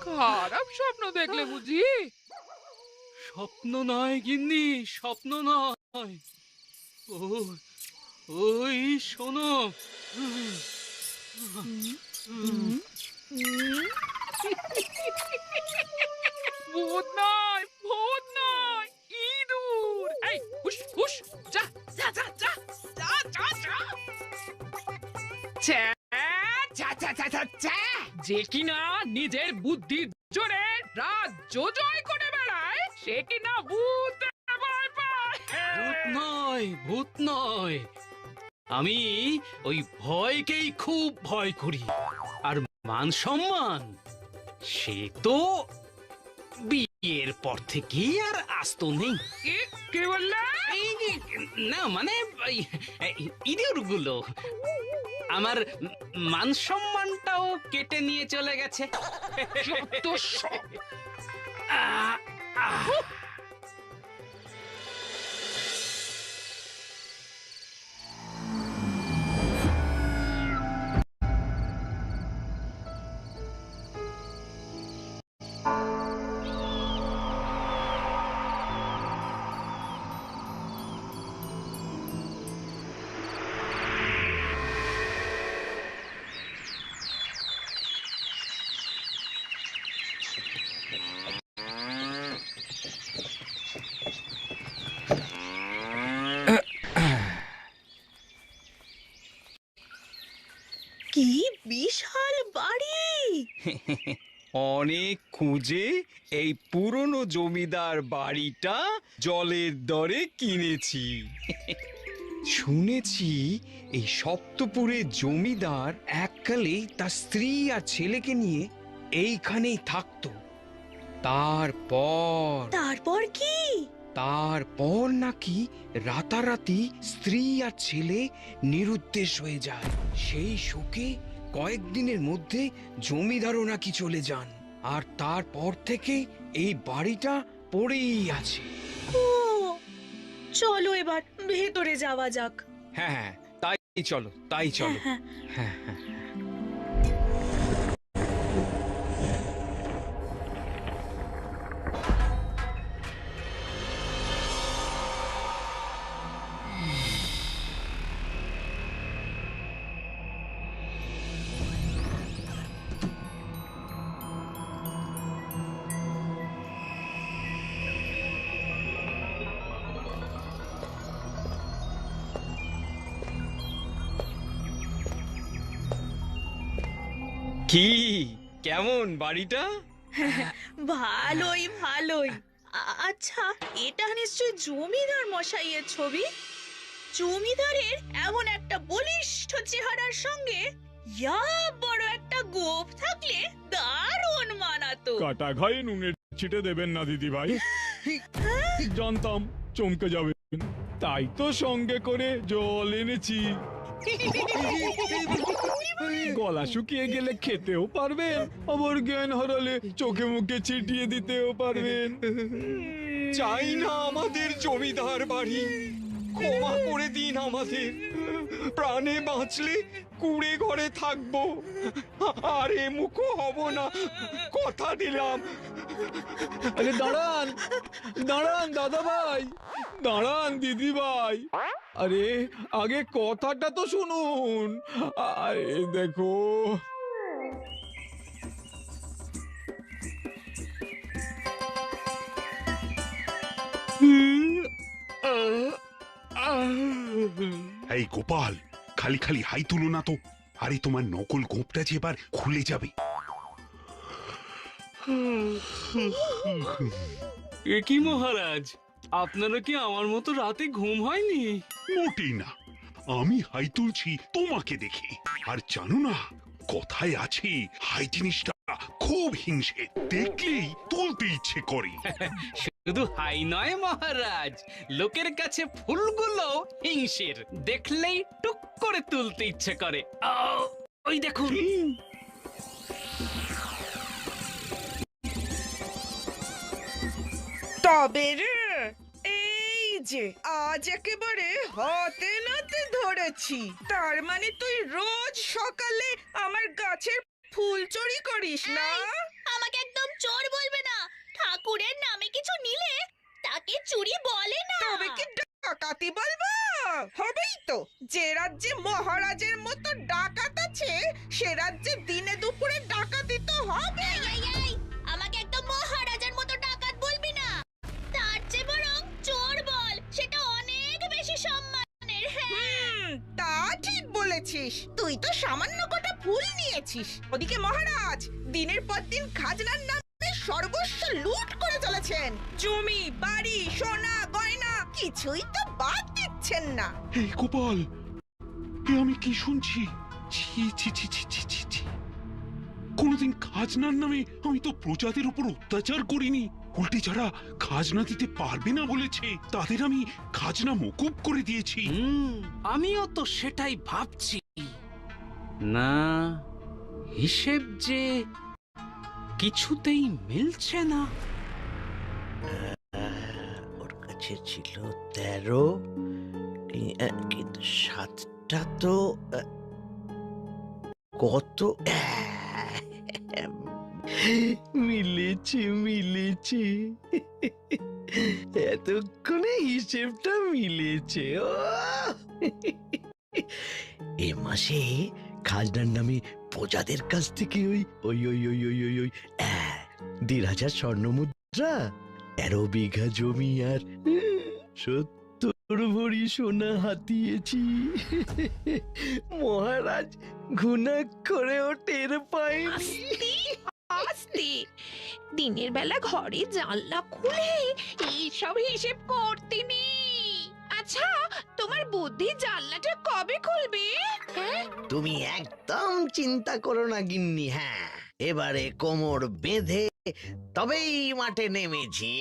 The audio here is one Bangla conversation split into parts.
খারাপ স্বপ্ন দেখলে বুঝি? স্বপ্ন নয় গিন্নি, স্বপ্ন নয়। ও, ওই শোনো। ভূত নয়, ভূত নয়, ইঁদুর। এই হুশ হুশ, যা যা যা যা যা যা যা। ছ্যা, ছ্যা, ছ্যা, ছ্যা, ছ্যা, ছ্যা। যে কিনা নিজের বুদ্ধির জোরে রাজ্য জয় করে বেড়ায়, সে কিনা ভূত ভয় পায়। ভূত নয়, ভূত নয়। আমি ওই ভয়কেই খুব ভয় করি। আর মান সম্মান সে তো বিয়ের পর থেকেই আর আস্ত নেই। কে বললে? এই না মানে ইঁদুর গুলো আমার মান সম্মানটাও কেটে নিয়ে চলে গেছে। যত সব। আহ, আহ। কি বিশাল বাড়ি! অনেক খুঁজে এই পুরনো জমিদার বাড়িটা জলের দরে কিনেছি। শুনেছি এই সপ্তপুরের জমিদার এককালে তার স্ত্রী আর ছেলেকে নিয়ে এইখানেই থাকতো। তারপর কি? তারপর নাকি রাতারাতি স্ত্রী আর ছেলে নিরুদ্দেশ হয়ে যায়। সেই শোকে কয়েকদিনের মধ্যে জমিদারও নাকি চলে যান। আর তারপর থেকে এই বাড়িটা পড়েই আছে। ও, চলো এবার ভেতরে যাওয়া যাক। হ্যাঁ হ্যাঁ, তাই চলো, তাই চলো। হ্যাঁ, হ্যাঁ হ্যাঁ। কি কেমন বাড়িটা? ভালোই ভালোই। আচ্ছা, এটা নিশ্চয় জমিদার মশাইয়ের ছবি। জমিদারের এমন একটা বলিষ্ঠ চেহারার সঙ্গে ইয়া বড় একটা গোঁফ থাকলে দারুণ মানাতো। কাটা ঘায়ে নুনের ছিটে দেবেন না দিদি ভাই। জানতাম চমকে যাবেন, তাই তো সঙ্গে করে জল এনেছি। গলা শুকিয়ে গেলে খেতেও পারবেন, আবার জ্ঞান হারালে চোখে মুখে ছিটিয়ে দিতেও পারবেন। চাই না আমাদের জমিদার বাড়ি, ক্ষমা করে দিন আমাদের। প্রাণে বাঁচলে কুড়ে ঘরে থাকবো, আর এ মুখ হব না, কথা দিলাম। আরে দাঁড়ান দাঁড়ান দাদা ভাই, দাঁড়ান দিদি ভাই, আরে আগে কথাটা তো শুনুন। আরে দেখো, এই গোপাল, খালি খালি হাই তুলো না তো। আরে তোমার নকল গোপটা যে এবার খুলে যাবে। এ কি মহারাজ, আপনারা কি আমার মতো রাতে ঘুম হয়নি? মোটেই না, আমি হাই তুলছি তোমাকে দেখে। আর জানো না, কথায় আছে হাই জিনিসটা খুব হিংসে, দেখলেই তুলতে ইচ্ছে করে। শুধু হাই নয় মহারাজ, লোকের কাছে ফুলগুলো হিংসের, দেখলেই টুক করে তুলতে ইচ্ছে করে। ওই দেখুন। তবে রে, এই যে আজ একেবারে হাতে নাতে ধরেছি। তার মানে তুই রোজ সকালে আমার গাছের ফুল চুরি করিস না? আমাকে একদম চোর বলবে না। ঠাকুরের নামে কিছু নিলে তাকে চুরি বলে না। তবে কি ডাকাতি বলবো? হবেই তো। যে রাজ্যে মহারাজের মতো ডাকাত আছে, সে রাজ্যে দিনে দুপুরে ডাকাতি তো হবে। এই, আমাকে একদম মহারাজার মতো ডাকাত বলবি না। তার চেয়ে বরং চোর বল, সেটা অনেক বেশি সম্মানের। হ্যাঁ, তা ঠিক বলেছিস। তুই তো সামান্য কটা ফুল নিয়েছিস, ওদিকে মহারাজ দিনের পর দিন খাজনার নামে সর্বস্ব লুট করে চলেছেন। জমি, বাড়ি, সোনা, গয়না কিছুই তো বাদ দিচ্ছেন না। এই গোপাল, এ আমি কি শুনছি? ছি ছি ছি ছি ছি ছি ছি। কোনোদিন খাজনার নামে আমি তো প্রজাদের উপর অত্যাচার করিনি। উল্টে যারা খাজনা দিতে পারবে না বলেছে, তাদের আমি খাজনা মকুব করে দিয়েছি। আমিও তো সেটাই ভাবছি। না, হিসেব যে কিছুতেই মিলছে না। ওর কাছে ছিল 13, কিন্তু 7টা তো কত মিলেছে। এতক্ষণে হিসেবটা মিলেছে। এ মাসে খাজনার নামে প্রজাদের কাছ থেকে ওই 1,500 স্বর্ণ মুদ্রা, 13 বিঘা জমি আর 70 ভরি সোনা হাতিয়েছি। মহারাজ ঘুণা করেও টের পায়নি। আস্তে, দিনের বেলা ঘরে জানলা খুলে এইসব হিসেব করতে নেই। আচ্ছা, তোমার বুদ্ধি জানলাটা কবে খুলবে? হ্যাঁ, তুমি একদম চিন্তা করো না গিন্নি। হ্যাঁ, এবারে কোমর বেঁধে তবেই মাঠে নেমেছি।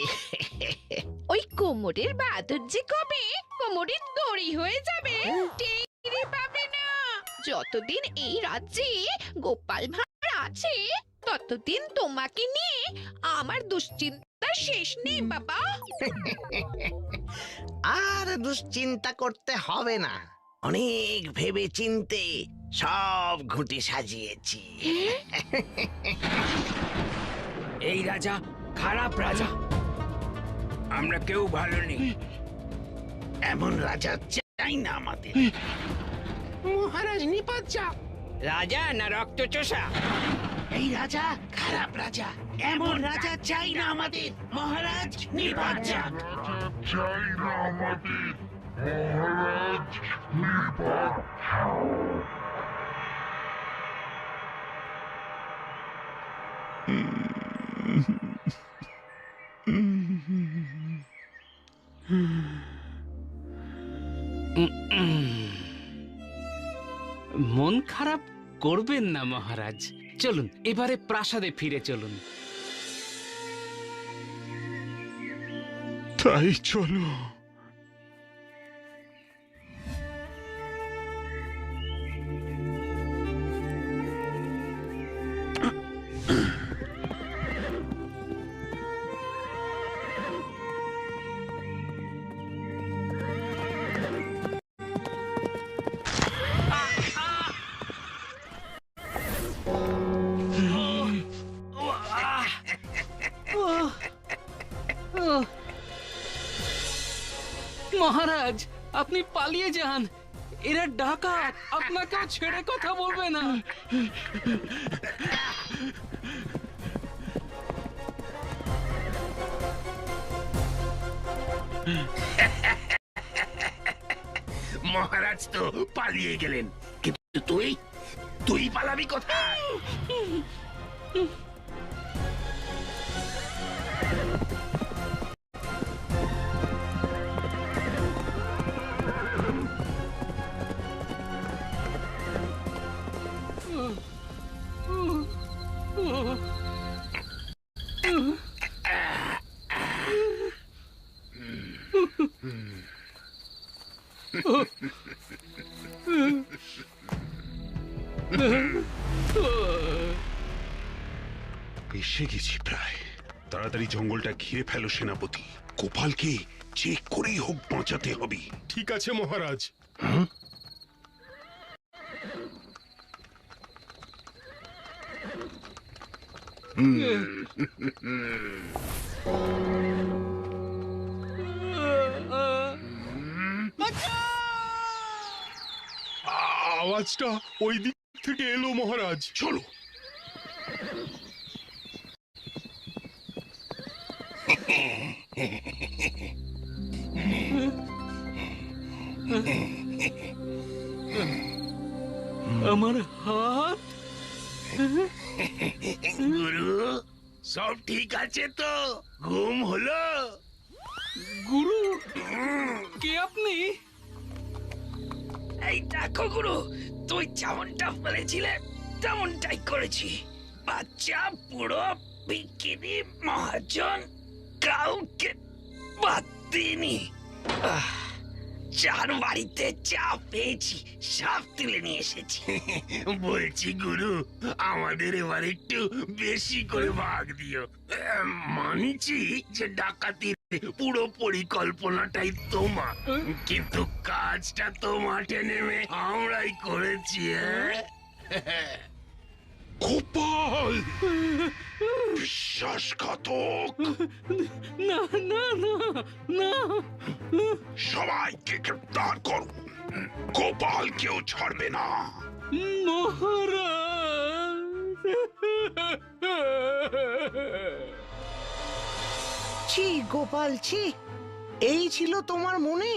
ওই কোমরের বাদর যে কবে কোমরের দড়ি হয়ে যাবে, টেরই পাবে না। যতদিন এই রাজ্যে গোপাল ভাঁড় আছে, ততদিন তোমাকে নিয়ে আমার দুশ্চিন্তা শেষ নেই বাবা। আর দুশ্চিন্তা করতে হবে না। অনেক ভেবে চিনতে সব ঘুঁটি সাজিয়েছি। এই রাজা খারাপ রাজা, আমরা কেউ ভালো নেই। এমন রাজা চাই না আমাদের। মহারাজ নিপাচ্ছা, রাজা না রক্ত চোষা? এই রাজা খারাপ রাজা, এমন রাজা চাই না আমাদের। মহারাজ নির্বাচা। মন খারাপ করবেন না মহারাজ, চলুন এবারে প্রাসাদে ফিরে চলুন। তাই চলো। মহারাজ, আপনি পালিয়ে যান, এরা ডাকাত, আপনাকেও ছেড়ে কথা বলবে না। মহারাজ তো পালিয়ে গেলেন, কিন্তু তুই পালাবি কোথায়? এসে গেছি প্রায়। তাড়াতাড়ি জঙ্গলটা ঘিরে ফেলো সেনাপতি। গোপালকে যে করেই হোক বাঁচাতে হবে। ঠিক আছে মহারাজ। আওয়াজটা ওই দিক থেকে এলো মহারাজ। চলো। আমার হাত। গুরু সব ঠিক আছে তো? ঘুম হলো? গুরু, কে আপনি? এই দেখো গুরু, তুই যেমনটা বলেছিলে তেমনটাই করেছি। বাচ্চা, বুড়ো, বিকিনি, মহাজন, কাউকে বাদ দিইনি। যার বাড়িতে যা পেয়েছি সব তুলে নিয়ে এসেছি। বলছি গুরু, আমাদের এবার একটু বেশি করে ভাগ দিও। মানছি যে ডাকাতির পুরো পরিকল্পনাটাই তোমার, কিন্তু কাজটা তো মাঠে নেমে আমরাই করেছি। গোপাল বিশ্বাসঘাতক! না না না না, সবাইকে গ্রেপ্তার করো। গোপাল কেউ ছাড়বে না। মহারাজ। ছি গোপাল ছি, এই ছিল তোমার মনে?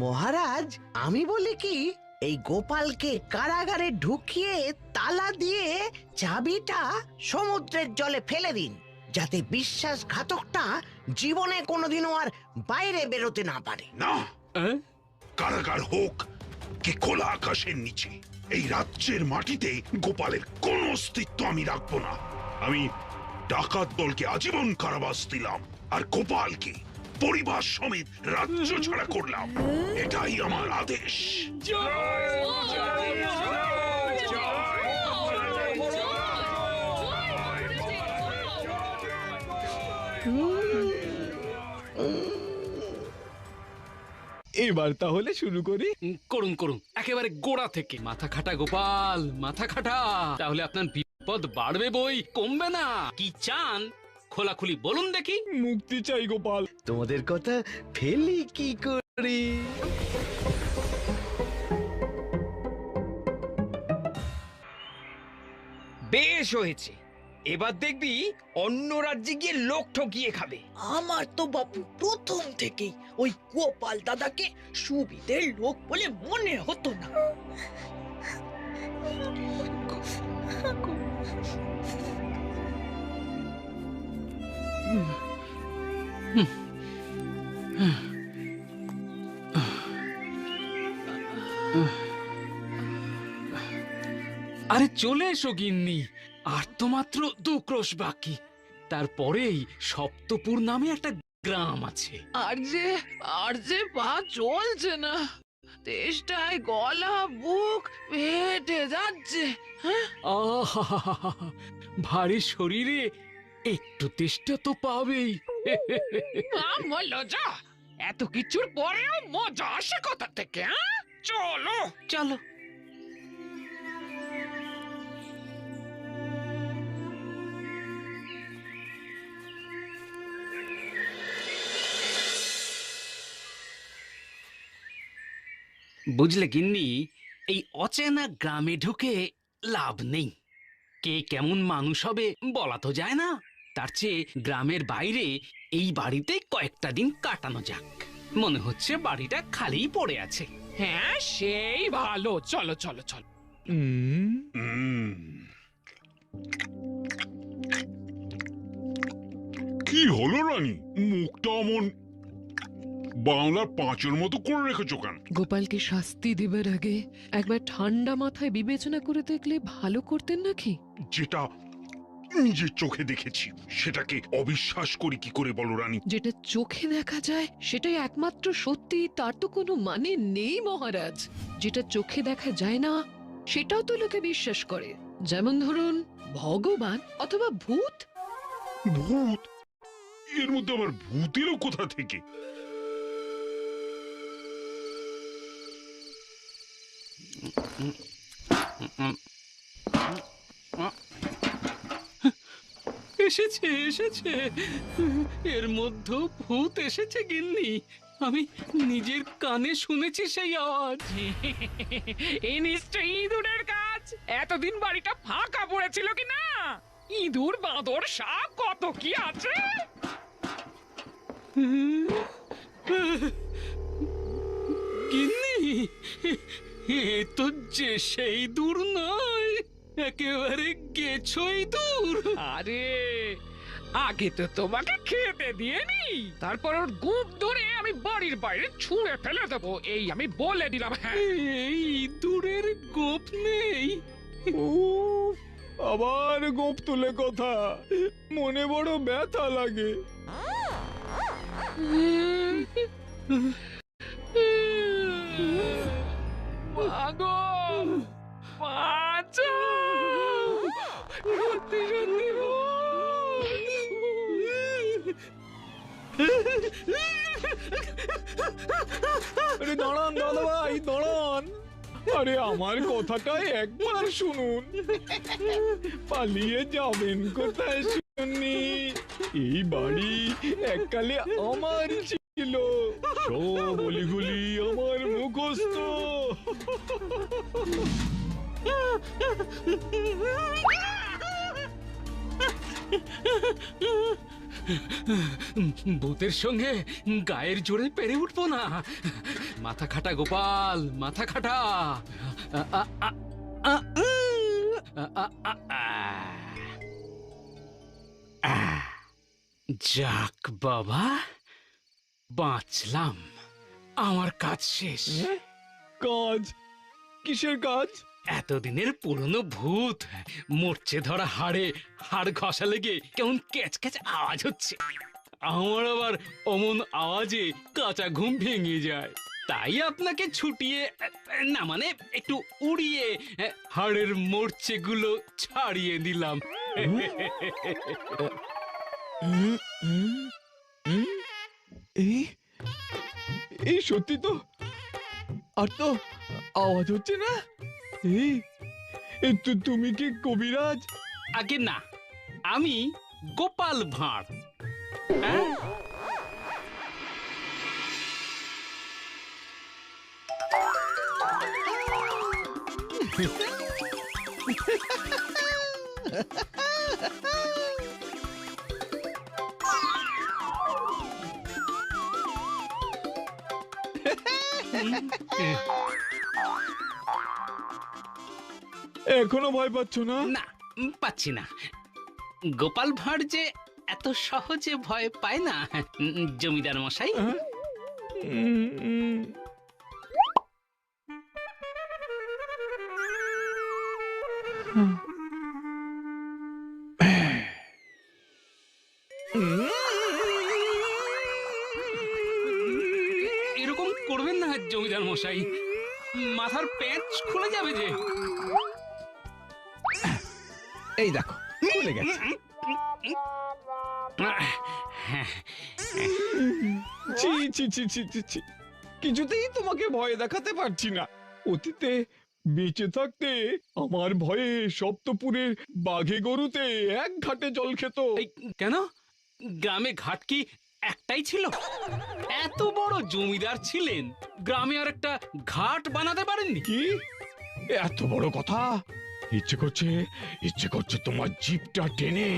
মহারাজ, আমি বলি কি, এই গোপালকে কারাগারে ঢুকিয়ে তালা দিয়ে চাবিটা সমুদ্রের জলে ফেলে দিন, যাতে বিশ্বাসঘাতকটা জীবনে কোনোদিনও আর বাইরে বেরোতে না পারে। না, কারাগার হোক কি খোলা আকাশের নিচে, এই রাজ্যের মাটিতে গোপালের কোনো অস্তিত্ব আমি রাখবো না। আমি ডাকাত দলকে আজীবন কারাবাস দিলাম, আর গোপালকে পরিবার সমেত রাজ্য ছাড়া করলাম। এটাই আমার আদেশ। এবার তাহলে শুরু করি। করুন করুন, একেবারে গোড়া থেকে। মাথা খাটা গোপাল, মাথা খাটা। তাহলে আপনার বিপদ বাড়বে বই, কমবে না। কি চান খোলাখুলি বলুন দেখি। মুক্তি চাই গোপাল। তোমাদের কথা ফেলি কি করি? বেশ হয়েছে, এবার দেখবি অন্য রাজ্যে গিয়ে লোক ঠকিয়ে খাবে। আমার তো বাপু প্রথম থেকেই ওই গোপাল দাদাকে সুবিধের লোক বলে মনে হতো না। আরে চলে এসো গিন্নি, আর তো মাত্র 2 ক্রোশ বাকি। তারপরেই সপ্তপুর নামে একটা গ্রাম আছে। আর যে পা চলছে না, তেষ্টায় গলা বুক ফেটে যাচ্ছে। আহা, ভারী শরীরে একটু তেষ্টা তো পাবেই। মজা, এত কিছুর পরেও মজা আসে কোথা থেকে? চলো চলো। বুঝলে গিন্নি, এই অচেনা গ্রামে ঢুকে লাভ নেই। কে কেমন মানুষ হবে বলা তো যায় না। তার চেয়ে গ্রামের বাইরে এই বাড়িতে কয়েকটা দিন কাটানো যাক। মনে হচ্ছে বাড়িটা খালি পড়ে আছে। হ্যাঁ, সেই ভালো। চলো চলো চলো। কি হলো রানী, মুখটা অমন বাংলার পাঁচের মতো করে রেখেছো কেন? গোপালকে শাস্তি দেবার আগে একবার ঠান্ডা মাথায় বিবেচনা করে দেখলে ভালো করতেন নাকি? যেটা নিজের চোখে দেখেছি সেটাকে অবিশ্বাস করি কি করে বলো রানী? যেটা চোখে দেখা যায় সেটাই একমাত্র সত্যি, তার তো কোনো মানে নেই মহারাজ। যেটা চোখে দেখা যায় না সেটাও তো লোকে বিশ্বাস করে, যেমন ধরুন ভগবান অথবা ভূত। ভূত? এর মধ্যে আবার ভূত এলো কোথা থেকে? এসেছে এসেছে, এর মধ্যে ভূত এসেছে গিন্নি। আমি নিজের কানে শুনেছি সেই আওয়াজ। এই নিশ্চয়ই ইঁদুরের কাজ। এতদিন বাড়িটা ফাঁকা পড়েছিল কি না? ইঁদুর, বাঁদর, সাপ কত কি আছে। গিন্নি, এ তো যে সেই দূর নয়, একেবারে গেছই দূর। আরে আগে তো তোমাকে খেতে দিয়েনি, তারপর ওর গুপ ধরে আমি বাড়ির বাইরে ছুঁড়ে ফেলে দেবো, এই আমি বলে দিলাম। হ্যাঁ, এই দূরের গোপ নেই। উফ, আবার গোপ তুলে কথা, মনে বড় ব্যথা লাগে। মাগো, বাঁচাও! সত্যি সত্যি আরে দাঁড়ান দাদা ভাই, দাঁড়ান। আরে আমার কথাটা একবার শুনুন। পালিয়ে যাবেন কোথায় শুনি? এই বাড়ি এককালে আমার ছিল, সব অলিগুলি আমার মুখস্থ। ভূতের সঙ্গে গায়ের জোরে পেরে উঠবো না। মাথা খাটা গোপাল, মাথা খাটা। আ, আ, আ, আ, আ, আ, আ, আ। যাক বাবা, বাঁচলাম। আমার কাজ শেষ। কাজ? কিসের কাজ? এতদিনের পুরনো ভূত মরচে ধরা হাড় ঘষা লেগে কেমন ক্যাচ ক্যাচ আওয়াজ হচ্ছে। আমার আবার অমন আওয়াজে কাঁচা ঘুম ভেঙে যায়। তাই আপনাকে ছুটিয়ে, না মানে একটু উড়িয়ে, হাড়ের মরচেগুলো ছাড়িয়ে দিলাম। এই এই সত্যি তো? আর তো আওয়াজ হচ্ছে না। এই তুমি কি কবিরাজ? আগে না, আমি গোপাল ভাঁড়। হ্যাঁ? এখনো ভয় পাচ্ছ না? না, পাচ্ছি না। গোপাল ভাঁড় যে এত সহজে ভয় পায় না, জমিদার মশাই। উম, উম। এরকম করবেন না জমিদার মশাই, মাথার প্যাঁচ খুলে যাবে যে। এই দেখো, খুলে গেছে। ছি ছি ছি ছি ছি ছি, কিছুতেই তোমাকে ভয় দেখাতে পারছি না। অতীতে বেঁচে থাকতে আমার ভয়ে সপ্তপুরের বাঘে গরুতে এক ঘাটে জল খেত। এই কেন? গ্রামে ঘাট কি একটাই ছিল? এত বড় জমিদার ছিলেন, গ্রামে আর একটা ঘাট বানাতে পারেননি? কি এত বড় কথা? ইচ্ছে করছে তোমার জিপটা টেনে।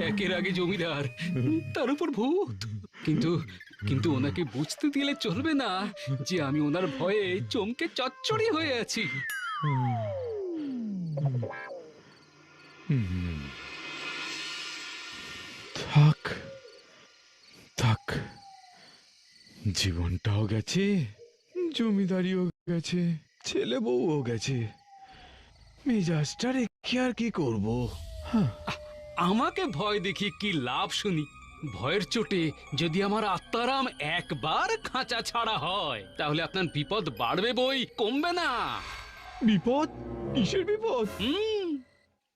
একের আগে জমিদার, তার উপর ভূত। কিন্তু কিন্তু ওনাকে বুঝতে দিলে চলবে না যে আমি ওনার ভয়ে চমকে চচ্চড়ি হয়ে আছি। থাক থাক, জীবনটাও গেছে, জমিদারিও গেছে, ছেলে বউও গেছে, মেজাজটা রেখে আর কি করব? আমাকে ভয় দেখিয়ে কি লাভ শুনি? ভয়ের চোটে যদি আমার আত্মারাম একবার খাঁচা ছাড়া হয়, তাহলে আপনার বিপদ বাড়বে বই কমবে না। বিপদ? কিসের বিপদ?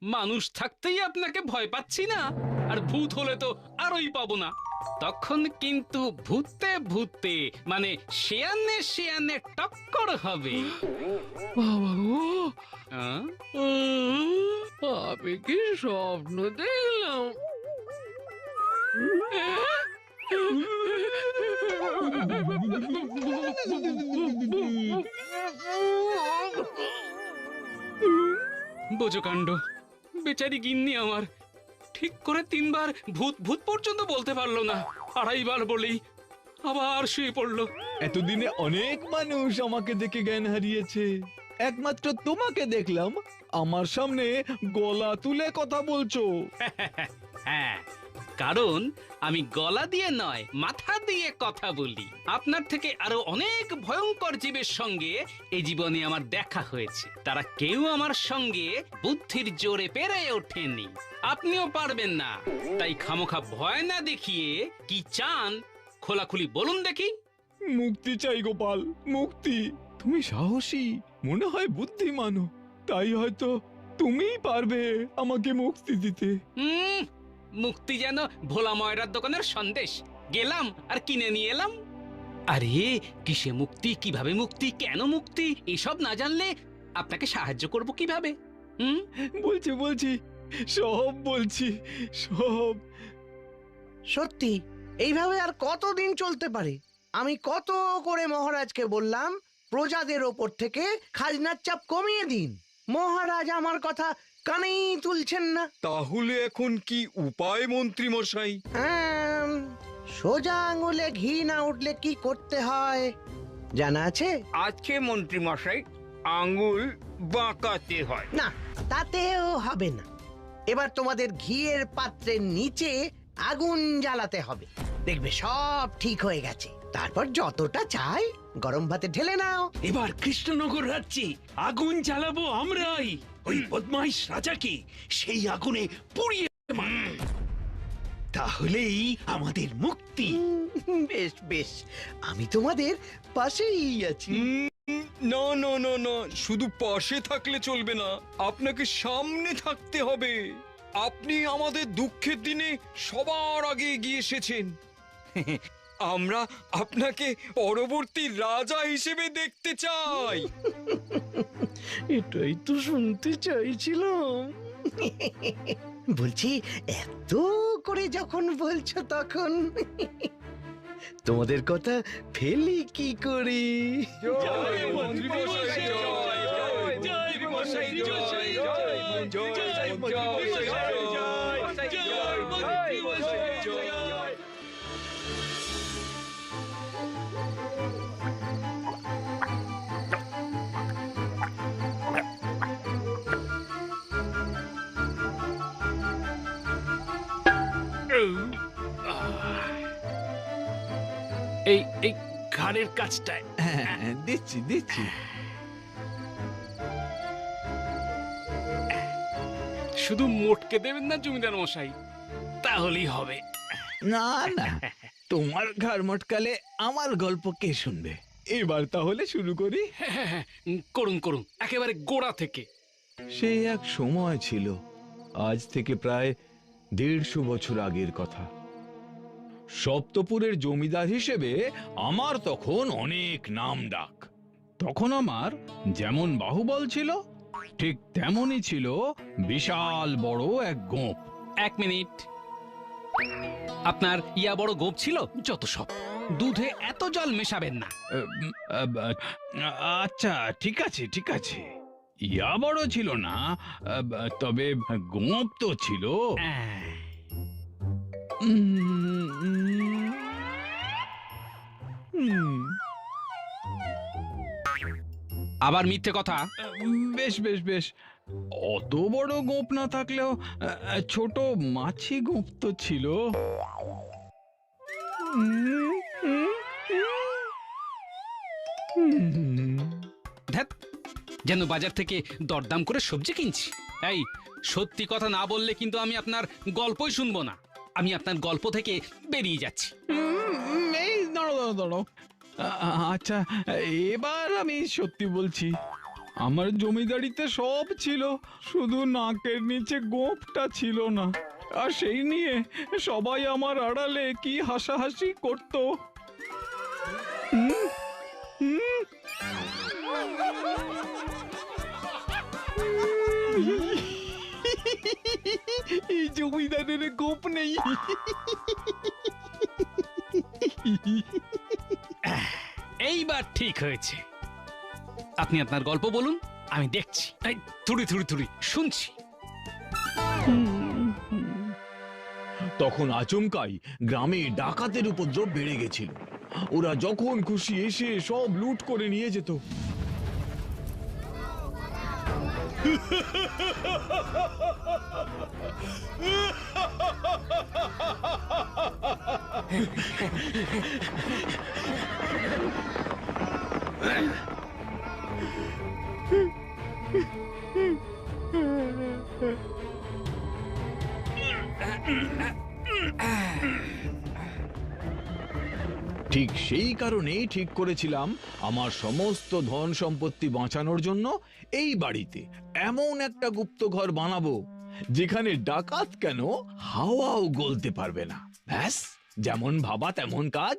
মানুষ থাকতেই আপনাকে ভয় পাচ্ছি না, আর ভূত হলে তো আরোই পাবো না। তখন কিন্তু ভূতে ভূতে মানে শেয়ানে শেয়ানে টক্কর হবে। বাবা গো, আহ? আমি কি স্বপ্ন দেখলাম? বোঝো কাণ্ড, বেচারি গিন্নি আমার ঠিক করে 3 বার ভূত ভূত পর্যন্ত বলতে পারলো না, 2.5 বার বলেই আবার শুয়ে পড়লো। এতদিনে অনেক মানুষ আমাকে দেখে জ্ঞান হারিয়েছে, একমাত্র তোমাকে দেখলাম আমার সামনে গলা তুলে কথা বলছো। হ্যাঁ, কারণ আমি গলা দিয়ে নয় মাথা দিয়ে কথা বলি। আপনার থেকে আরো অনেক ভয়ঙ্কর জীবের সঙ্গে এই জীবনে আমার দেখা হয়েছে, তারা কেউ আমার সঙ্গে বুদ্ধির জোরে পেরে ওঠেনি। আপনিও পারবেন না, তাই খামোখা ভয় না দেখিয়ে কি চান খোলাখুলি বলুন দেখি। মুক্তি চাই গোপাল, মুক্তি। তুমি সাহসী, মনে হয় বুদ্ধিমানও, তাই হয়তো তুমিই পারবে আমাকে মুক্তি দিতে। মুক্তি যেন ভোলা ময়রার দোকানের সন্দেশ, গেলাম আর কিনে নিয়ে এলাম। আরে কিসে মুক্তি, কিভাবে মুক্তি, কেন মুক্তি এসব না জানলে আপনাকে সাহায্য করব কিভাবে? বলছি সব বলছি, সব। সত্যি এইভাবে আর কতদিন চলতে পারে? আমি কত করে মহারাজকে বললাম প্রজাদের ওপর থেকে খাজনার চাপ কমিয়ে দিন, মহারাজ আমার কথা কানেই তুলছেন না। তাহলে এখন কি উপায় মন্ত্রী মশাই? সোজা আঙুলে ঘি না উঠলে কি করতে হয় জানা আছে? আজকে মন্ত্রী মশাই আঙ্গুল বাঁকাতে হয়। না, তাতেও হবে না। এবার তোমাদের ঘিয়ের পাত্রের নিচে আগুন জ্বালাতে হবে, দেখবে সব ঠিক হয়ে গেছে। তারপর যতটা চাই গরম ভাতে ঢেলে নাও। এবার কৃষ্ণনগর রাজ্যে আগুন জ্বালাবো আমরাই, ওই বদমাইশ রাজাকে সেই আগুনে পুড়িয়ে মারব। তাহলেই আমাদের মুক্তি। বেশ বেশ, আমি তোমাদের পাশেই আছি। না না না না, শুধু পাশে থাকলে চলবে না, আপনাকে সামনে থাকতে হবে। আপনি আমাদের দুঃখের দিনে সবার আগে এগিয়ে এসেছেন। আমরা আপনাকে পরবর্তী রাজা হিসেবে দেখতে চাই। এটাই তো শুনতে চাইছিলাম। বলছি, এত করে যখন বলছো তখন তোমাদের কথা ফেলি কি করি? জয় মন্ত্রী মশাই জয়, জয় মন্ত্রী মশাই জয়, জয় মন্ত্রী মশাই জয়, জয় মন্ত্রী মশাই জয়। এই এই ঘাড়ের কাছটায় দিচ্ছি। শুধু মোটকে দেবেন না জমিদার মশাই, তাহলেই হবে। না না, তোমার ঘাড় মটকালে আমার গল্প কে শুনবে? এবার তাহলে শুরু করি। হ্যাঁ, করুন করুন, একেবারে গোড়া থেকে। সেই এক সময় ছিল, আজ থেকে প্রায় 150 বছর আগের কথা। সপ্তপুরের জমিদার হিসেবে আমার তখন অনেক নাম ডাক। তখন আমার যেমন বাহুবল ছিল, ঠিক তেমনই ছিল বিশাল বড় এক গোঁপ। 1 মিনিট, আপনার ইয়া বড় গোপ ছিল? যত সব, দুধে এত জল মেশাবেন না। আচ্ছা ঠিক আছে, ইয়া বড় ছিল না, তবে গোঁপ তো ছিল। আবার মিথ্যে কথা? বেশ, অত বড় গোঁপ না থাকলেও ছোট মাছি গোঁপ তো ছিল। ধ্যাৎ, যেন বাজার থেকে দরদাম করে সবজি কিনছি। এই, সত্যি কথা না বললে কিন্তু আমি আপনার গল্পই শুনবো না। আমি আপনার গল্প থেকে বেরিয়ে যাচ্ছি। এই দাঁড়ো। আচ্ছা, এবার আমি সত্যি বলছি। আমার জমিদারিতে সব ছিল, শুধু নাকের নিচে গোঁফটা ছিল না। আর সেই নিয়ে সবাই আমার আড়ালে কি হাসাহাসি করতো। হুম, হুম। এই জমিদারের গোপ নেই। এইবার ঠিক হয়েছে। আপনি আপনার গল্প বলুন, আমি দেখছি। এই, থুড়ি থুড়ি থুড়ি শুনছি। তখন আচমকাই গ্রামে ডাকাতের উপদ্রব বেড়ে গেছিল। ওরা যখন খুশি এসে সব লুট করে নিয়ে যেত। ঠিক সেই কারণেই ঠিক করেছিলাম আমার সমস্ত ধন সম্পত্তি বাঁচানোর জন্য এই বাড়িতে এমন একটা গুপ্তঘর বানাবো যেখানে ডাকাত কেন হাওয়াও গলতে পারবে না। ব্যাস, যেমন ভাবা তেমন কাজ।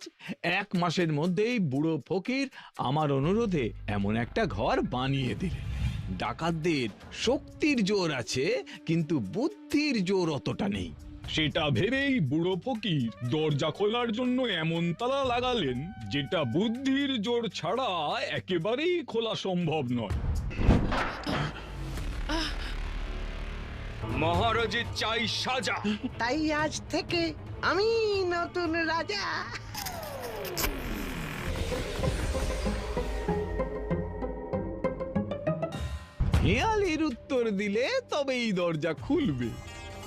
1 মাসের মধ্যেই বুড়ো ফকির আমার অনুরোধে এমন একটা ঘর বানিয়ে দিলেন। ডাকাতদের শক্তির জোর আছে, কিন্তু বুদ্ধির জোর অতটা নেই। সেটা ভেবেই বুড়ো ফকির দরজা খোলার জন্য এমন তালা লাগালেন যেটা বুদ্ধির জোর ছাড়া একেবারেই খোলা সম্ভব নয়। মহারাজের চাই সাজা। তাই আজ থেকে আমি নতুন রাজা। হেয়ালির উত্তর দিলে তবেই দরজা খুলবে।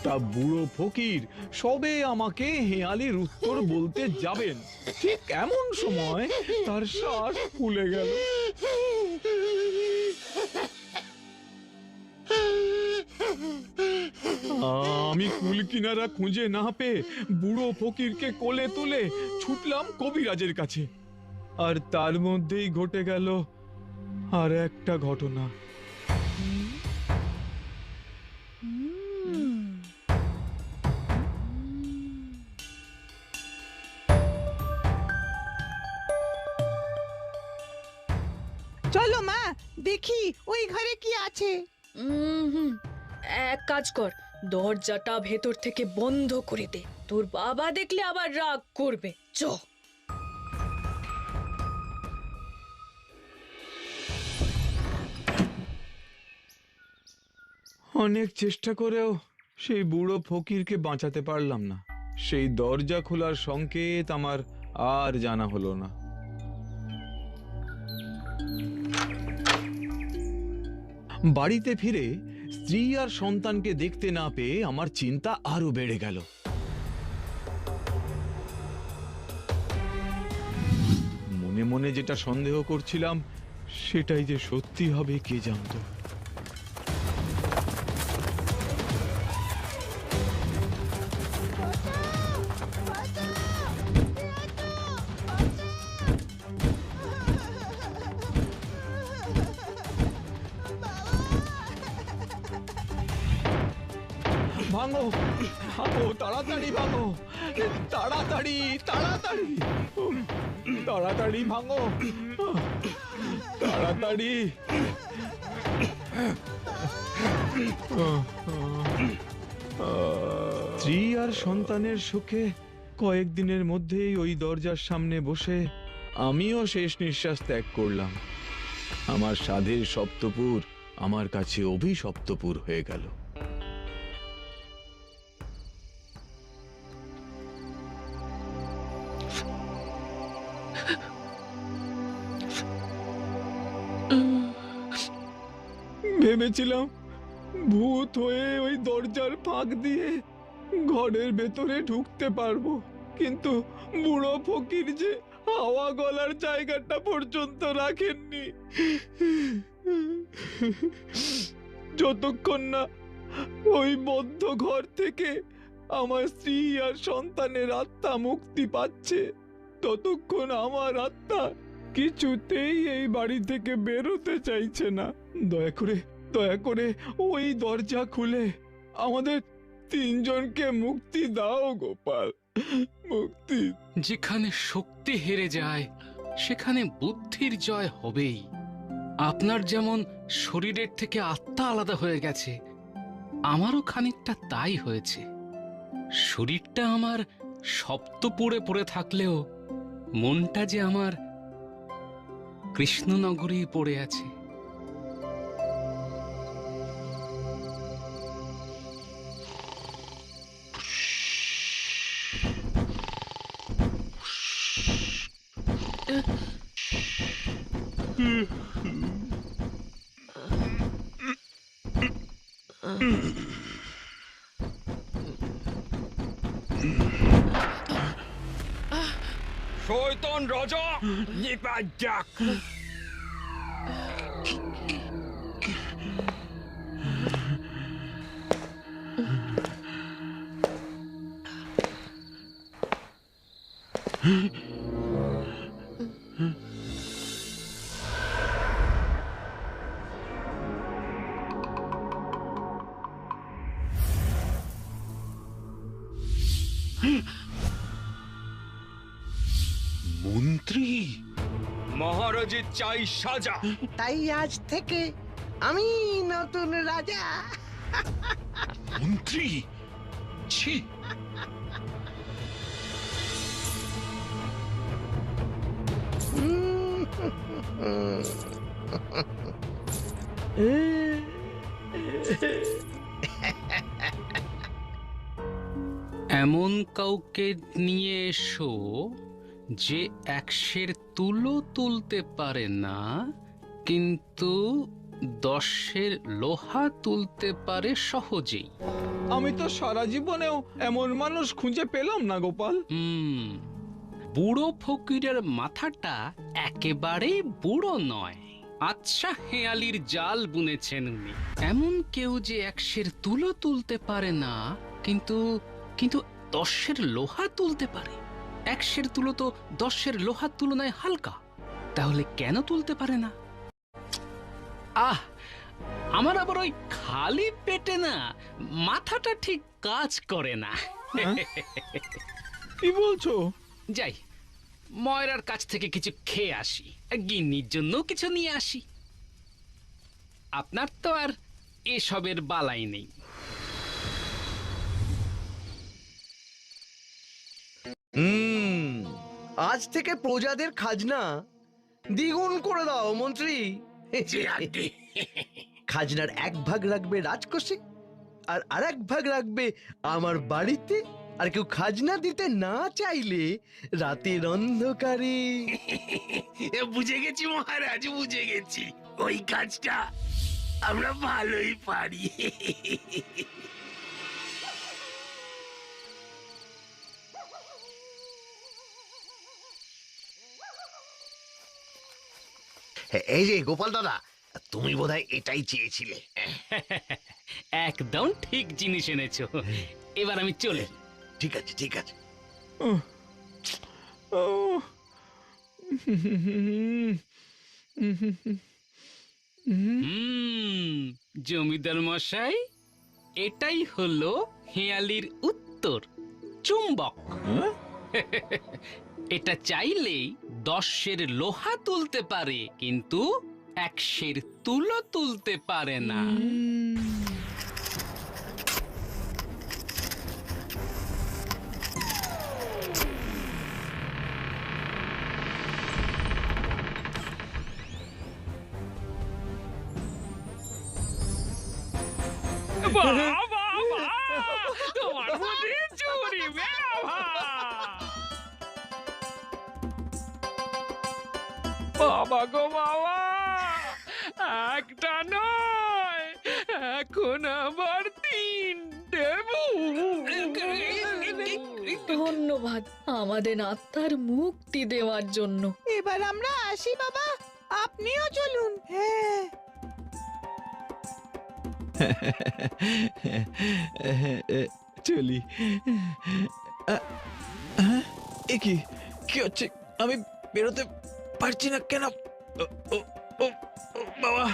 তা বুড়ো ফকির সবে আমাকে হেয়ালির উত্তর বলতে যাবেন, ঠিক এমন সময় তার শ্বাস ফুলে গেল। আমি কুল কিনারা খুঁজে না পেয়ে বুড়ো ফকিরকে কোলে তুলে ছুটলাম কবিরাজের কাছে। আর তার মধ্যেই ঘটে গেল আর একটা ঘটনা। চলো মা, দেখি ওই ঘরে কি আছে। এক কাজ কর, দরজাটা ভেতর থেকে বন্ধ করে দে। তোর বাবা দেখলে আবার রাগ করবে। চ। অনেক চেষ্টা করেও সেই বুড়ো ফকিরকে বাঁচাতে পারলাম না। সেই দরজা খোলার সংকেত আমার আর জানা হলো না। বাড়িতে ফিরে স্ত্রী আর সন্তানকে দেখতে না পেয়ে আমার চিন্তা আরো বেড়ে গেল। মনে মনে যেটা সন্দেহ করছিলাম সেটাই যে সত্যি হবে কে জানতো। ভাঙো ভাঙো, তাড়াতাড়ি ভাঙো, তাড়াতাড়ি তাড়াতাড়ি তাড়াতাড়ি ভাঙো, তাড়াতাড়ি। স্ত্রী আর সন্তানের সুখে কয়েকদিনের মধ্যেই ওই দরজার সামনে বসে আমিও শেষ নিঃশ্বাস ত্যাগ করলাম। আমার সাধের সপ্তপুর আমার কাছে অভিশপ্তপুর হয়ে গেল। ভেবেছিলাম ভূত হয়ে ওই দরজার ফাঁক দিয়ে ঘরের ভেতরে ঢুকতে পারবো, কিন্তু বুড়ো ফকির যে হাওয়া গলার জায়গাটা পর্যন্ত রাখেননি। যতক্ষণ না ওই বদ্ধ ঘর থেকে আমার স্ত্রী আর সন্তানের আত্মা মুক্তি পাচ্ছে, ততক্ষণ আমার আত্মা কিছুতেই এই বাড়ি থেকে বেরোতে চাইছে না। দয়া করে ওই দরজা খুলে আমাদের তিনজনকে মুক্তি দাও গোপাল, মুক্তি। যেখানে শক্তি হেরে যায় সেখানে বুদ্ধির জয় হবেই। আপনার যেমন শরীরের থেকে আত্মা আলাদা হয়ে গেছে, আমারও খানিকটা তাই হয়েছে। শরীরটা আমার সপ্তপুরে পড়ে থাকলেও মনটা যে আমার কৃষ্ণনগরেই পড়ে আছে। শয়তান রাজা নিপাত যাক। মন্ত্রী, মহারাজের চাই সাজা। তাই আজ থেকে আমি নতুন রাজা। মন্ত্রী, ছি! এমন কাউকে নিয়ে এসো যে 100-এর তুলো তুলতে পারে না, কিন্তু 10-এর লোহা তুলতে পারে সহজেই। আমি তো সারা জীবনেও এমন মানুষ খুঁজে পেলাম না গোপাল। বুড়ো ফকিরের মাথাটা একেবারেই বুড়ো নয়। আচ্ছা, হেয়ালির জাল বুনেছেন উনি। এমন কেউ যে 100-এর তুলো তুলতে পারে না, কিন্তু 10-এর লোহা তুলতে পারে। 100-এর তুলো তো 10-এর লোহার তুলনায় হালকা, তাহলে কেন তুলতে পারে না? আমার আবার ওই খালি পেটে না মাথাটা ঠিক কাজ করে না। কি বলছো? যাই, ময়রার কাছ থেকে কিছু খেয়ে আসি, গিন্নির জন্য কিছু নিয়ে আসি। আপনার তো আর এসবের বালাই নেই। আজ থেকে প্রজাদের খাজনা দ্বিগুণ করে দাও মন্ত্রী। খাজনার 1 ভাগ রাখবে রাজকোষে, আর আরেক ভাগ রাখবে আমার বাড়িতে। আর কেউ খাজনা দিতে না চাইলে রাতের অন্ধকারে। বুঝে গেছি মহারাজ, বুঝে গেছি। ওই কাজটা আমরা ভালোই পারি। এই যে গোপাল দাদা, তুমি বোধহয় এটাই চেয়েছিলে। একদম ঠিক জিনিস এনেছো। এবার আমি চলে। ঠিক আছে, ঠিক আছে। জমিদার মশাই, এটাই হলো হেয়ালির উত্তর, চুম্বক। এটা চাইলেই 10-এর লোহা তুলতে পারে, কিন্তু 100-এর তুলো তুলতে পারে না। তোমার বুদ্ধি চুরি বেড়া। বাবা গো বাবা, একটা নয়, এখন আবার 3টে। ধন্যবাদ আমাদের আত্মার মুক্তি দেওয়ার জন্য। এবার আমরা আসি বাবা, আপনিও চলুন। হ্যাঁ, চলি। এ কি কি হচ্ছে? আমি বেরোতে পারছি না কেন? বাবা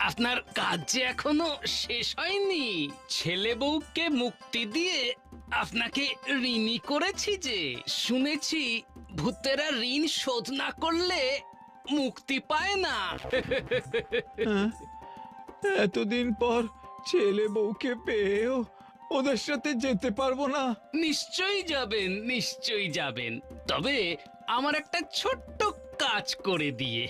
আপনার কাজ যে এখনো শেষ হয়নি। ছেলে বউকে মুক্তি দিয়ে আপনাকে ঋণী করেছি যে। শুনেছি ভূতেরা ঋণ শোধ না করলে মুক্তি পায় না। হ্যাঁ, এতদিন পর ছেলে বউকে পেয়েও ওদের সাথে যেতে পারবো না। নিশ্চয়ই যাবেন, নিশ্চয়ই যাবেন, তবে আমার একটা ছোট্ট কাজ করে দিয়ে।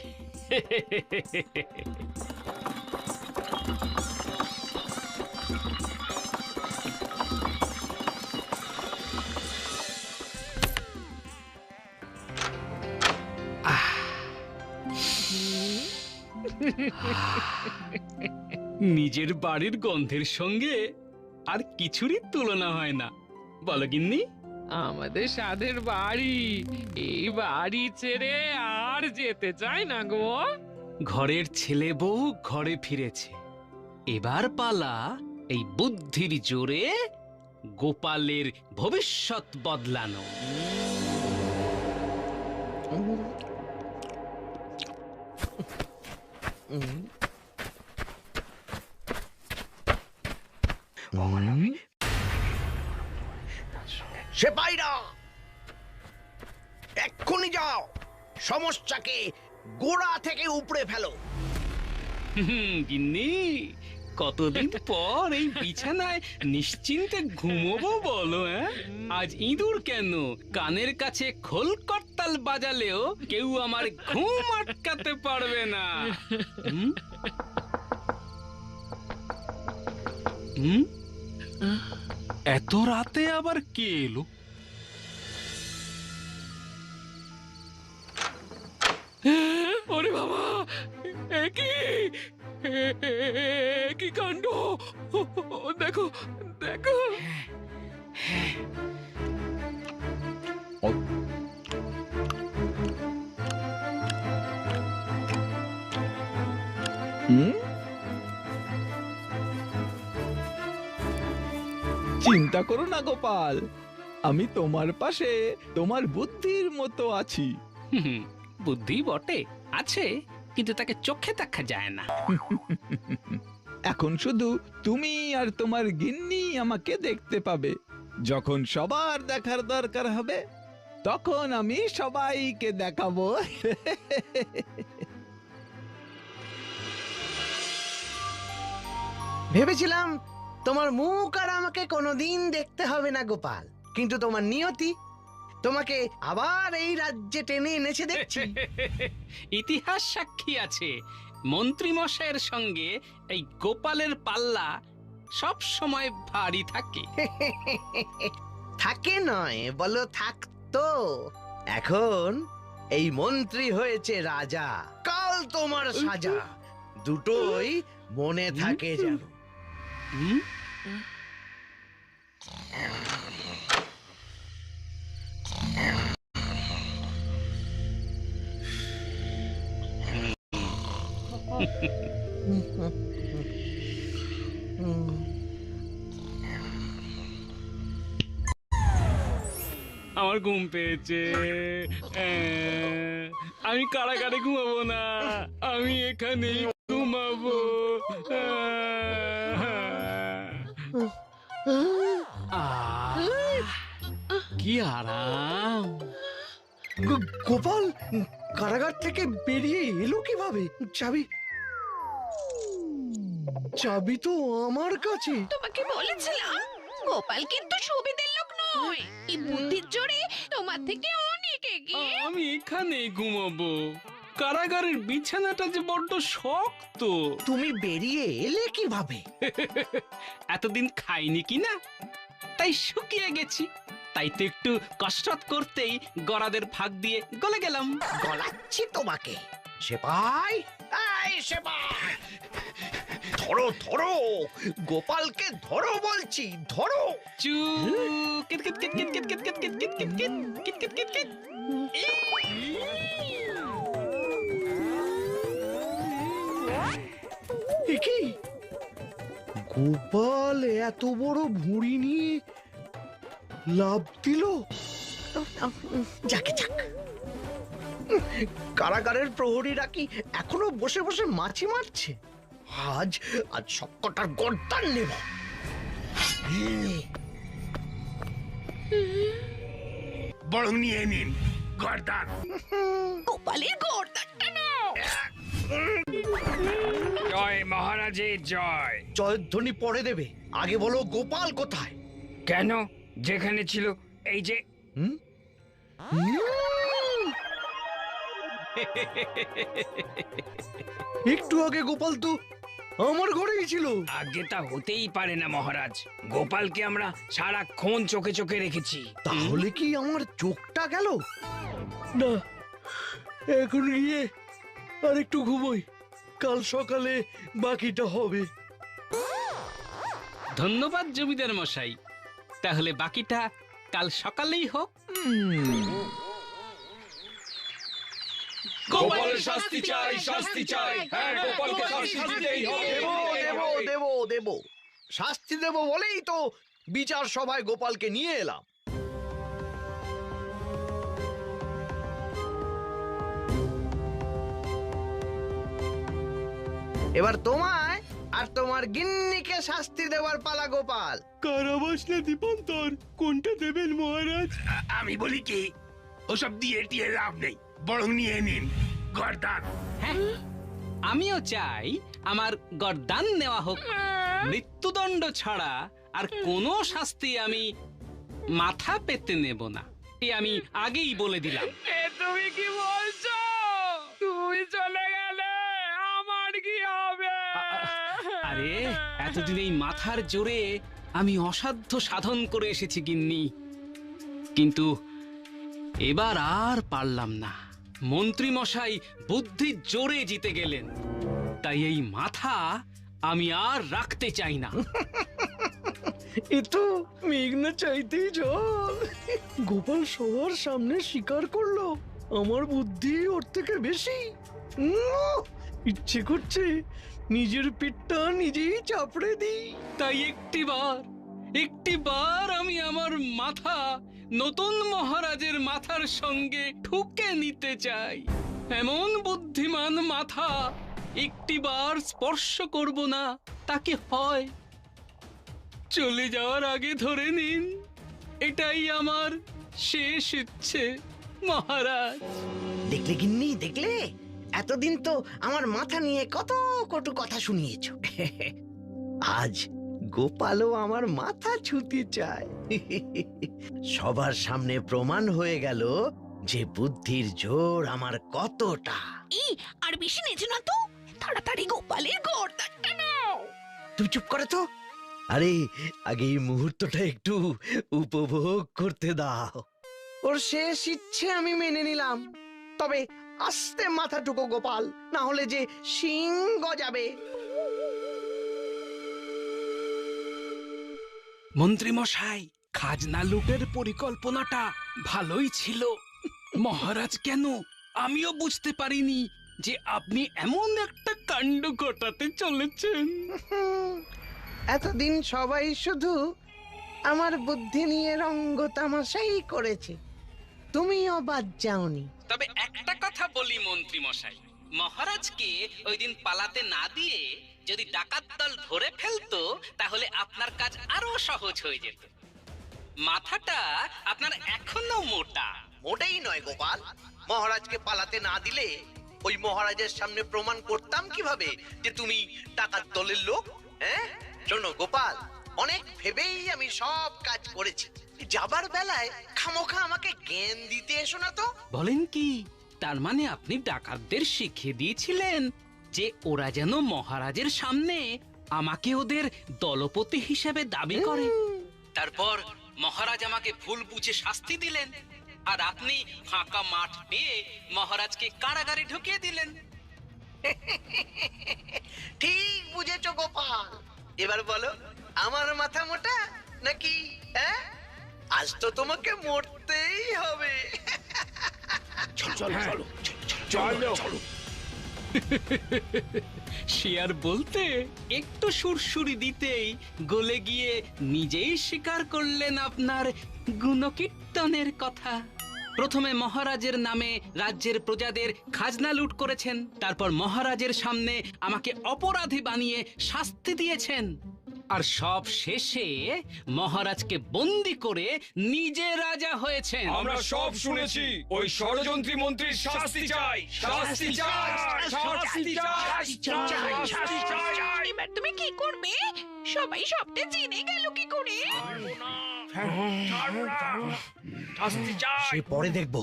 নিজের বাড়ির গন্ধের সঙ্গে আর কিছুরই তুলনা হয় না, বলো গিন্নি? আমাদের স্বাদের বাড়ি, এই বাড়ি ছেড়ে আর যেতে চাই না গো। ঘরের ছেলে বউ ঘরে ফিরেছে, এবার পালা এই বুদ্ধির জোরে গোপালের ভবিষ্যৎ বদলানো। সেপাইরা এক্ষুনি যাও, সমস্যাকে গোড়া থেকে উপড়ে ফেলো। গিন্নি, কতদিন পর এই বিছানায় নিশ্চিন্তে ঘুমোবো বলো? আজ ইঁদুর কেন, কানের কাছে খোল করতাল বাজালেও কেউ আমার ঘুম আটকাতে পারবে না। এত রাতে আবার কে এলো? ওরে বাবা, কি কাণ্ড! দেখো দেখো। চিন্তা করো না গোপাল, আমি তোমার পাশে তোমার বুদ্ধির মতো আছি। বুদ্ধি বটে আছে, কিন্তু তাকে চোখে দেখা যায় না। এখন শুধু তুমি আর তোমার গিন্নি আমাকে দেখতে পাবে। যখন সবার দেখার দরকার হবে, তখন আমি সবাইকে দেখাবো। ভেবেছিলাম তোমার মুখ আর আমাকে কোনোদিন দেখতে হবে না গোপাল, কিন্তু তোমার নিয়তি তোমাকে আবার এই রাজ্যে টেনে এনেছে দেখছি। ইতিহাস সাক্ষী আছে, মন্ত্রী মশাইয়ের সঙ্গে এই গোপালের পাল্লা সব সময় ভারী থাকে। থাকে নয়, বলো থাকতো। এখন এই মন্ত্রী হয়েছে রাজা, কাল তোমার সাজা। দুটোই মনে থাকে যেন। আমার ঘুম পেয়েছে, আমি কারাগারে ঘুমাবো না, আমি এখানেই ঘুমাবো। কি আরাম! গোপাল কারাগার থেকে বেরিয়ে এলো কিভাবে? চাবি চাবি তো আমার কাছে। তোমাকে বলেছিলাম গোপাল কিন্তু সুবিধের লোক নয়, এই বুদ্ধির জোরে তোমার থেকে অনেক এগিয়ে। আমি এখানেই ঘুমাবো, কারাগারের বিছানাটা যে বড্ড শক্ত। তুমি বেরিয়ে এলে কিভাবে? এতদিন খাইনি কিনা, তাই শুকিয়ে গেছি। তাই তো একটু কসরত করতেই গরাদের ফাঁক দিয়ে গলে গেলাম। গলাচ্ছি তোমাকে। সেপাই, এই সেপাই, ধরো ধরো, গোপালকে ধরো বলছি, ধরো। চু kit kit kit kit kit kit kit kit kit kit kit kit kit kit. কি গোপাল এত বড় ভুঁড়ি নিয়ে লাভ দিল? যাকে যাক, কারাগারের প্রহরীরা কি এখনো বসে বসে মাছি মারছে? আজ আজ সবকটার গর্দান নেব। বরং নিয়ে নিন গর্দান। গোপালের গর্দানটা নাও। জয় মহারাজের জয়। জয়ধ্বনি পরে দেবে, আগে বলো গোপাল কোথায়? কেন? যেখানে ছিল এই যে। হুম? একটু আগে গোপাল তো আমার ঘরেই ছিল। আগে তা হতেই পারে না মহারাজ, গোপালকে আমরা সারাক্ষণ চোখে চোখে রেখেছি। তাহলে কি আমার চোখটা গেল? না, এখন গিয়ে আর একটু ঘুমোই, কাল সকালে বাকিটা হবে। ধন্যবাদ জমিদার মশাই, তাহলে বাকিটা কাল সকালেই হোক। গোপালের শাস্তি চাই, শাস্তি চাই। হ্যাঁ, গোপালকে শাস্তি দিতেই হবে। দেব শাস্তি দেব বলেই তো বিচার সভায় গোপালকে নিয়ে এলাম। এবার তোমায় আর তোমার গিন্নিকে শাস্তি দেওয়ার পালা গোপাল। কারাবাস না দীপান্তর, কোনটা দেবেন মহারাজ? আমি বলি কি, ওসব দিয়ে টিয়ে লাভ নেই, বরং নিয়ে নিন গর্দান। হ্যাঁ, আমিও চাই আমার গর্দান নেওয়া হোক। মৃত্যুদণ্ড ছাড়া আর কোনো শাস্তি আমি মাথা পেতে নেব না, এ আমি আগেই বলে দিলাম। তুমি কি বলছো? তুমি চলে গেলে আমার কি হবে? আরে এতদিন এই মাথার জোরে আমি অসাধ্য সাধন করে এসেছি গিন্নি, কিন্তু এবার আর পারলাম না। মন্ত্রী মশাই বুদ্ধির জোরে জিতে গেলেন, তাই এই মাথা আমি আর রাখতে চাই না। এ তো মেঘনা চাইতেই জল। গোপাল সবার সামনে স্বীকার করলো আমার বুদ্ধি ওর থেকে বেশি। ইচ্ছে করছে নিজের পেটটা নিজেই চাপড়ে দিই। তাই একটিবার আমি আমার মাথা নতুন মহারাজের মাথার সঙ্গে ঠুকে নিতে চাই। এমন বুদ্ধিমান মাথা একটিবার স্পর্শ করব না, তাকে হয় চলে যাওয়ার আগে ধরে নিন, এটাই আমার শেষ ইচ্ছে মহারাজ। দেখলে গিন্নি, দেখলে? এতদিন তো আমার মাথা নিয়ে কত কটু কথা শুনিয়েছ। আজ গোপালও আমার মাথা ছুঁতে চায়। সবার সামনে প্রমাণ হয়ে গেল যে বুদ্ধির জোর আমার কতটা। আর বেশি নেচো না তো, তাড়াতাড়ি গোপালের গর্দানটা নাও। তুই চুপ করে তো। আরে আগে এই মুহূর্তটা একটু উপভোগ করতে দাও। ওর শেষ ইচ্ছে আমি মেনে নিলাম, তবে আস্তে মাথাটুকু গোপাল, না হলে যে শিং গজাবে। মন্ত্রী মশাই, খাজনা লুটের পরিকল্পনাটা ভালোই ছিল। মহারাজ কেন, আমিও বুঝতে পারিনি যে আপনি এমন একটা কাণ্ড ঘটাতে চলেছেন। এতদিন সবাই শুধু আমার বুদ্ধি নিয়ে রঙ্গ তামাশাই করেছে, তুমিও বাদ যাওনি। তবে একটা কথা বলি মন্ত্রী মশাই, মহারাজকে ওই দিন পালাতে না দিয়ে যদি ডাকাত দল ধরে ফেলতো, তাহলে আপনার কাজ আরো সহজ হয়ে যেত। মাথাটা আপনার এখনো মোটা। মোটেই নয় গোপাল, মহারাজকে পালাতে না দিলে ওই মহারাজের সামনে প্রমাণ করতাম কিভাবে যে তুমি ডাকাত দলের লোক? হ্যাঁ, শোনো গোপাল, অনেক ভেবেই আমি সব কাজ করেছি। যাবার বেলায় খামোখা আমাকে জ্ঞান দিতে এসো না তো। বলেন কি, তার মানে আপনি ডাকাতদের শিখিয়ে দিয়েছিলেন যে ওরা যেন মহারাজের সামনে আমাকে ওদের দলপতি হিসেবে দাবি করে। তারপর মহারাজ আমাকে ভুল বুঝে শাস্তি দিলেন, আর আপনি ফাঁকা মাঠ পেয়ে মহারাজকে কারাগারে ঢুকিয়ে দিলেন। ঠিক বুঝেছো গোপাল। এবার বলো, আমার মাথা মোটা নাকি? হ্যাঁ, আজ তো তোমাকে মরতেই হবে। চলো। সে আর বলতে, একটু সুরসুরি দিতেই গলে গিয়ে নিজেই স্বীকার করলেন আপনার গুণকীর্তনের কথা। প্রথমে মহারাজের নামে রাজ্যের প্রজাদের খাজনা লুট করেছেন, তারপর মহারাজের সামনে আমাকে অপরাধী বানিয়ে শাস্তি দিয়েছেন, আর সব শেষে মহারাজকে বন্দি করে নিজে রাজা হয়েছেন। আমরা সব শুনেছি। ওই ষড়যন্ত্রী মন্ত্রীর শাস্তি চাই, শাস্তি চাই, শাস্তি চাই, শাস্তি চাই। এবার তুমি কি করবে? সবাই সবটা জেনে গেল কি করে? সে পরে দেখবো।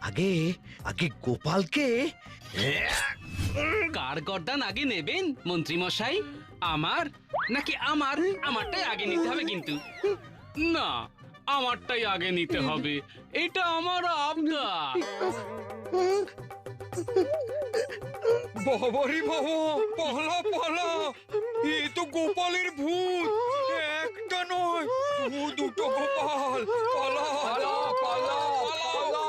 আগে আগে গোপালকে কার গর্দান আগে নেবেন মন্ত্রী মশাই? আমার নাকি আমারটাই আগে নিতে হবে? কিন্তু না, আমারটাই আগে নিতে হবে, এটা আমার আবদার। বাবারি বাবা, পালা পালা, এ তো গোপালের ভূত, একটা নয় দুটো গোপাল। পালা পালা পালা পালা।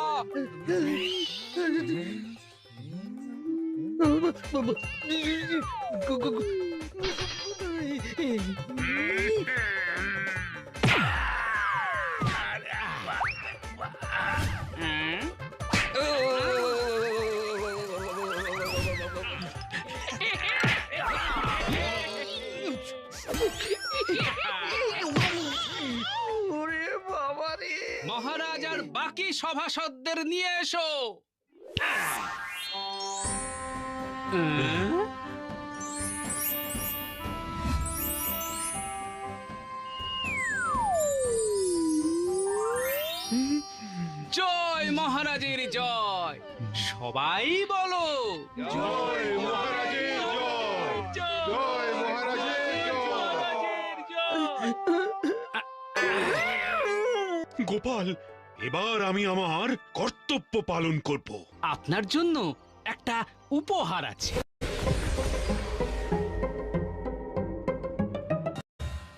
মহারাজ আর বাকি সভাসদদের নিয়ে এসো। জয় মহারাজের জয়। সবাই বলো জয় মহারাজের জয়, জয় মহারাজের জয়। গোপাল, এবার আমি আমার কর্তব্য পালন করব। আপনার জন্য একটা উপহার আছে।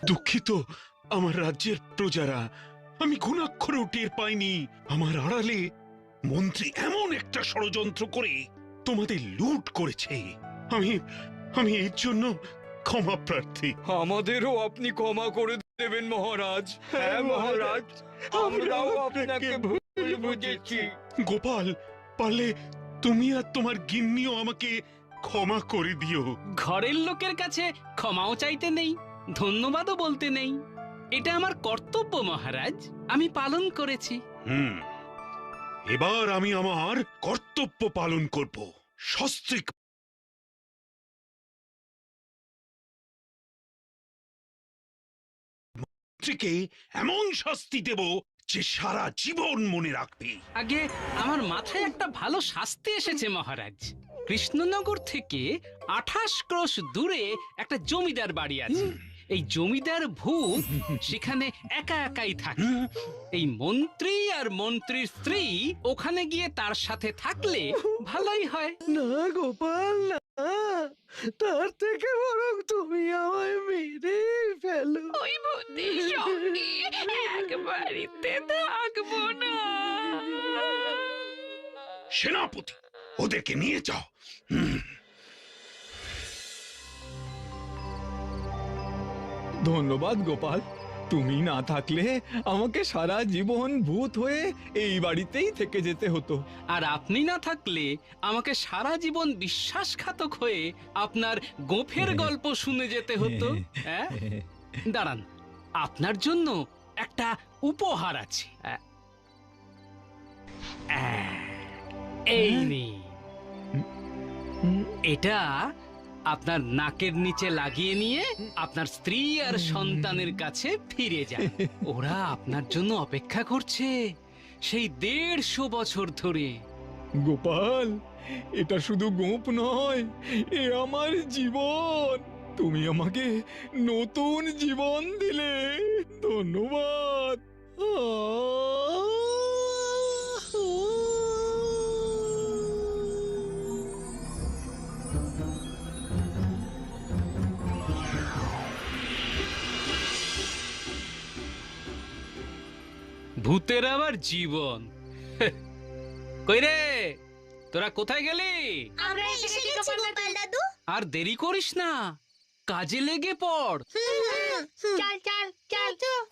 দুঃখিত আমার রাজ্যের প্রজারা, আমি ঘুণাক্ষরেও টের পাইনি। আমার আড়ালে মন্ত্রী এমন একটা ষড়যন্ত্র করে তোমাদের লুট করেছে। আমি এর জন্য ক্ষমা প্রার্থী। আমাদেরও আপনি ক্ষমা করে দেবেন মহারাজ। হ্যাঁ মহারাজ, আমরাও আপনাকে ভুল বুঝেছি। গোপাল, পারলে তুমি আর তোমার গিন্নিও আমাকে ক্ষমা করে দিও। ঘরের লোকের কাছে ক্ষমাও চাইতে নেই, ধন্যবাদও বলতে নেই। এটা আমার কর্তব্য মহারাজ, আমি পালন করেছি। এবার আমি আমার কর্তব্য পালন করব। সস্ত্রীক মন্ত্রীকে এমন শাস্তি দেব যে সারা জীবন মনে রাখবে। আগে আমার মাথায় একটা ভালো শাস্তি এসেছে মহারাজ। কৃষ্ণনগর থেকে 28 ক্রোশ দূরে একটা জমিদার বাড়ি আছে। এই জমিদার ভূত সেখানে একা একাই থাকে। এই মন্ত্রী আর মন্ত্রীর স্ত্রী ওখানে গিয়ে তার সাথে থাকলে ভালোই হয়। না গোপাল, না, তার থেকে বরং তুমি আমায় মেরে ফেলো। ওই ভূতের সঙ্গে এক বাড়িতে থাকবো না। সেনাপতি, ওদেরকে নিয়ে যাও। ধন্যবাদ গোপাল, তুমি না থাকলে আমাকে সারা জীবন ভূত হয়ে এই বাড়িতেই থেকে যেতে হতো। আর আপনি না থাকলে আমাকে সারা জীবন বিশ্বাসঘাতক হয়ে আপনার গোফের গল্প শুনে যেতে হতো। হ্যাঁ, দাঁড়ান, আপনার জন্য একটা উপহার আছে। এই নিন। এটা আপনার নাকের নিচে লাগিয়ে নিয়ে আপনার স্ত্রী আর সন্তানের কাছে ফিরে যান। ওরা আপনার জন্য অপেক্ষা করছে সেই 150 বছর ধরে। গোপাল, এটা শুধু গোপ নয়, এ আমার জীবন। তুমি আমাকে নতুন জীবন দিলে, ধন্যবাদ। ভূতের আবার জীবন। কই রে, তোরা কোথায় গেলি? আমরা এসে গেছি গোপাল দাদু। আর দেরি করিস না, কাজে লেগে পড়। চল চল চল।